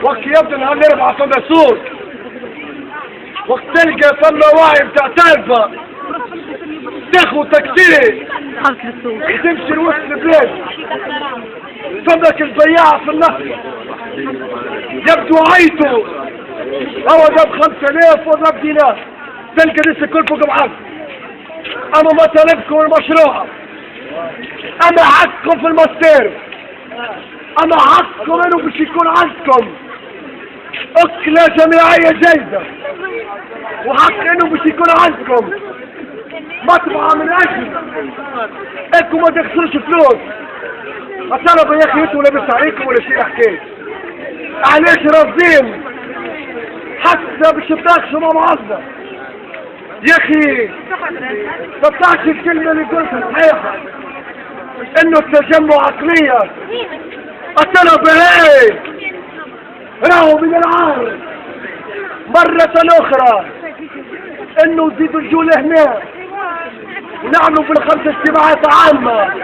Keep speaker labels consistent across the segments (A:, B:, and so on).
A: وقت يبدو انها نرفع فما صوت، وقت تلقى فما وعي بتاع تلفة تاخو تكتيري وتمشي لوسط البلاد، فمك البياع في النصر يبدو عيته هو جاب 5000 وضرب دينار، تلقى الناس الكل فوق بعض. اما مطالبكم المشروعة، اما حقكم في الماستير، اما حقكم انه باش يكون عندكم اكلة جماعية جيدة، وحق انه باش يكون عندكم مطبعة من اجل انكم ما تخسروش فلوس. الطلبة يا اخي انتوا لابس عليكم ولا شي حكاية؟ علاش رافضين حتى باش تناقشوا مع بعضنا؟ يا اخي تطلعش الكلمة اللي قلتها صحيحة انه التجمع عقلية. الطلبة هاي راهو من العار مرة اخرى انه نزيدوا الجولة هنا ونعملوا بالخمس اجتماعات عامة.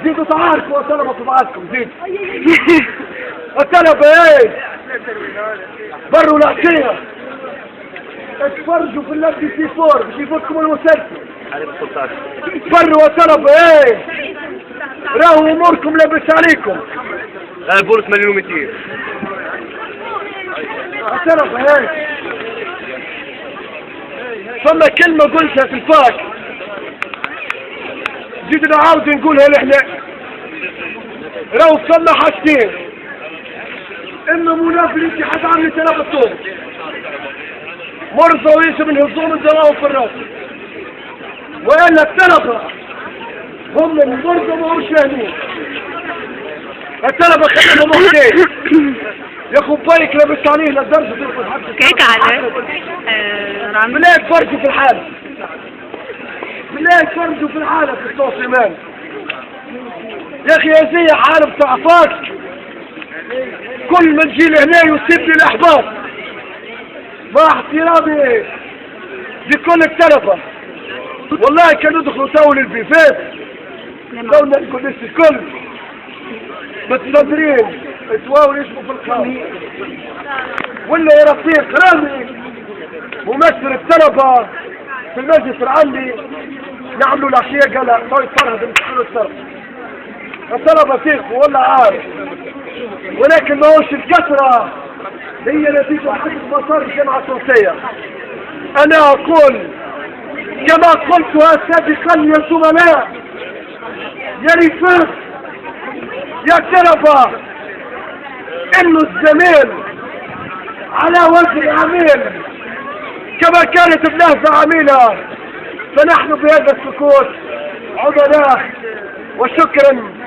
A: زيدوا تعاركوا الطلبة في بعضكم، زيدوا الطلبة ايه بروا العشية اتفرجوا في اللابتي سي 4 باش يفوتكم المسلسل. بروا الطلبة ايه راهو اموركم لابس عليكم.
B: البوليس مليون 200.
A: الطلبة ايه فما كلمة قلتها في الفاك زيد نعاود نقولها لحنا. راهو فما حاجتين، اما منافي الاتحاد عام لتلاب الطوب مرضى ويسم الهزوم الزراهم في الراس، والا الطلبة هم المرضى ما هوش فاهمين. الطلبة خليهم محكين ياخو بايك لابس عليه لدرجة ترفض حد
C: كيك على
A: بالله تفرجوا في الحالة، بالله تفرجوا في الحالة في التصميمان. يا اخي يا زي حالة بتاع فاك كل ما نجي لهنا يسيبني الاحباط مع احترامي لكل الطلبة. والله كانوا يدخلوا تو للبيفات تونا الكنيس الكل متنظرين اتواو يشبوا في الخاص، ولا يا رفيق رامي ممثل الطلبة في المجلس العامي نعملوا العشية قال طيب فرهد نمسحوا الطلبة. الطلبة فيق ولا عارف، ولكن ما هوش الكثرة هي نتيجة حسب مسار الجامعة التونسية. أنا أقول كما قلتها سابقا يا زملاء يا رفاق يا طلبة، إنه الزمان على وجه العمل كما كانت بلهفة عميلة، فنحن بهذا السكوت عملاء وشكرا.